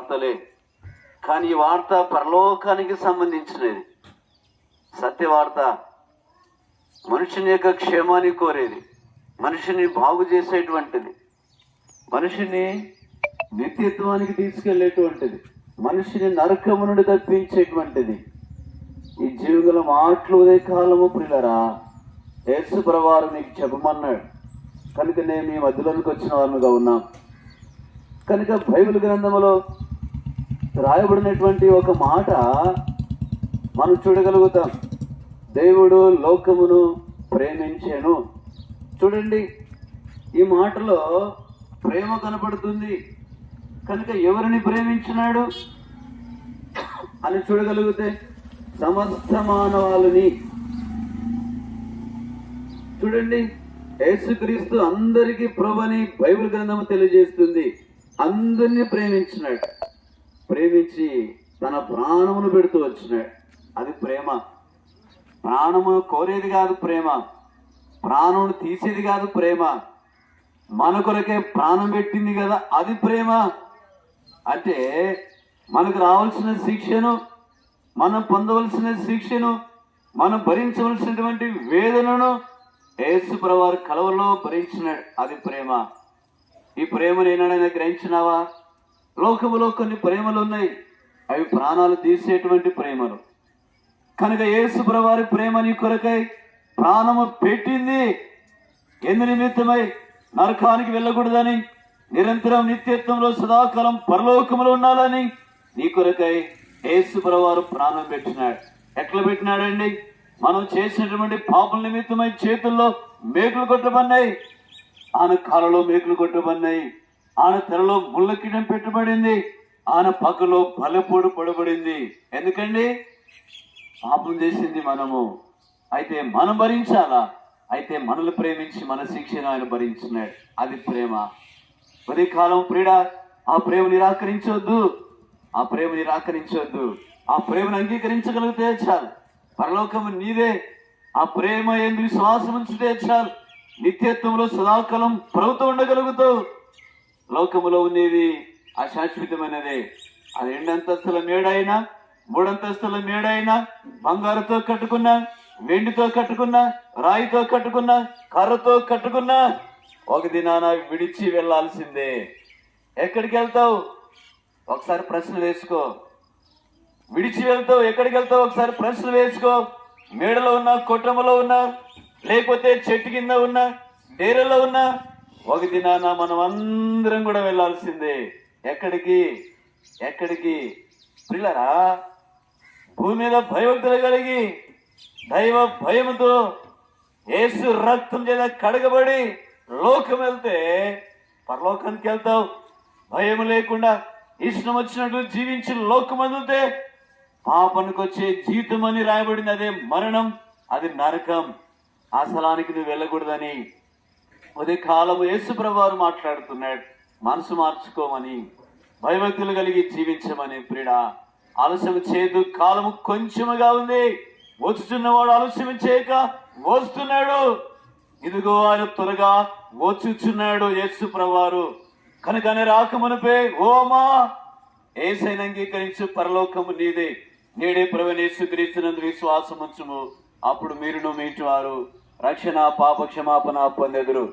వార్తలే, కానీ ఈ వార్త పరలోకానికి సంబంధించినది. సత్యవార్త మనుషుని యొక్క క్షేమాన్ని కోరేది, మనిషిని బాగు చేసేటువంటిది, మనిషిని నిత్యత్వానికి తీసుకెళ్లేటువంటిది, మనిషిని నరకము నుండి తప్పించేటువంటిది. ఈ జీవుల మాటలు ఉదయ కాలము ప్రియులరా యేసు ప్రభువారు నీకు చెప్పమన్నాడు కనుక నేను మీ మధ్యలోనికి వచ్చిన వారుగా ఉన్నాం. కనుక బైబిల్ గ్రంథంలో రాయబడినటువంటి ఒక మాట మనం చూడగలుగుతాం. దేవుడు లోకమును ప్రేమించెను. చూడండి, ఈ మాటలో ప్రేమ కనపడుతుంది. కనుక ఎవరిని ప్రేమించినాడు అని చూడగలిగితే సమస్త మానవాళిని. చూడండి, యేసుక్రీస్తు అందరికీ ప్రభుని బైబిల్ గ్రంథం తెలియజేస్తుంది. అందరినీ ప్రేమించినాడు, ప్రేమించి తన ప్రాణమును పెడుతూ వచ్చినాడు. అది ప్రేమ. ప్రాణము కోరేది కాదు ప్రేమ, ప్రాణమును తీసేది కాదు ప్రేమ. మన కొరకే ప్రాణం పెట్టింది కదా, అది ప్రేమ. అంటే మనకు రావాల్సిన శిక్షను, మనం పొందవలసిన శిక్షను, మనం భరించవలసినటువంటి వేదనను యేసు ప్రభువారు కలవలో భరించినాడు. అది ప్రేమ. ఈ ప్రేమను ఏనాడైనా గ్రహించినావా? లోకములో కొన్ని ప్రేమలు ఉన్నాయి, అవి ప్రాణాలు తీసేటువంటి ప్రేమలు. కనుక యేసు ప్రభువారి ప్రేమ నీ కొరకై ప్రాణము పెట్టింది. ఎందు నిమిత్తమై? నరకానికి వెళ్ళకూడదని, నిరంతరం నిత్యత్వంలో సదాకాలం పరలోకములో ఉండాలని నీ కొరకై యేసు ప్రభువారు ప్రాణం పెట్టినాడు. ఎట్లా పెట్టినాడండి? మనం చేసినటువంటి పాపల నిమిత్తమై చేతుల్లో మేకులు కొట్టబడినాయి, ఆయన కాళ్ళలో మేకులు కొట్టబడినాయి, ఆయన తెరలో ముళ్ళ కిడం పెట్టబడింది, ఆయన పక్కలో బలపోడు పడబడింది. ఎందుకండి? పాపం చేసింది మనము. అయితే మనం భరించాలా? అయితే మనల్ని ప్రేమించి మన శిక్షను ఆయన భరించినాడు. అది ప్రేమ. ఉదయ కాలం ప్రియుడ, ఆ ప్రేమ నిరాకరించవద్దు, ఆ ప్రేమ నిరాకరించవద్దు. ఆ ప్రేమను అంగీకరించగలిగితే చాలు, పరలోకము నీదే. ఆ ప్రేమ ఎందు విశ్వాసం ఉంచితే చాలు, నిత్యత్వంలో సదాకాలం ప్రభుత్వం ఉండగలుగుతావు. లోకములో ఉండేది అశాశ్వతమైనదే. అది 2 అంతస్తుల మేడైనా, 3 అంతస్తుల మేడైనా, బంగారుతో కట్టుకున్నా, వెండితో కట్టుకున్నా, రాయితో కట్టుకున్నా, కర్రతో కట్టుకున్నా, ఒక దినాన విడిచి వెళ్లాల్సిందే. ఎక్కడికి వెళ్తావు? ఒకసారి ప్రశ్న వేసుకో. విడిచి వెళ్తావు, ఎక్కడికి వెళ్తావు? ఒకసారి ప్రశ్న వేసుకో. మేడలో ఉన్నా, కుటుంబంలో ఉన్నా, లేకపోతే చెట్టు కింద ఉన్నా, డేరలో ఉన్నా, ఒక దినాన మనం అందరం కూడా వెళ్లాల్సిందే. ఎక్కడికి? ఎక్కడికి? పిల్లరా, భూమి మీద భయభక్తులు కలిగి దైవ భయముతో యేసు రక్తం చేత కడగబడి లోకం వెళ్తే పరలోకానికి వెళ్తావు. భయం లేకుండా ఇష్టం వచ్చినట్లు జీవించి లోకం వదిలితే పాపానికి వచ్చే జీవితం అని రాయబడింది. అదే మరణం, అది నరకం. ఆ స్థలానికి నువ్వు వెళ్ళకూడదని ఉదయ కాలము యేసు ప్రభువారు మాట్లాడుతున్నాడు. మనసు మార్చుకోమని, భయభక్తులు కలిగి జీవించమని. ప్రియుడా, ఆలస్యం చేయదు, కాలము కొంచెముగా ఉంది. వచ్చుచున్నవాడు ఆలస్యం చేయక వస్తున్నాడు. ఇదిగో ఆయన త్వరగా వచ్చుచున్నాడు యేసు ప్రభువారు. కనుక ఆయన రాకమునుపే ఓమా యేసయ్యను అంగీకరించు, పరలోకము నీదే. నేడే ప్రభువైన యేసుక్రీస్తునందు విశ్వాసం ఉంచుము, అప్పుడు మీరును మీటి వారు రక్షణ పాప క్షమాపణ పొందెదరు.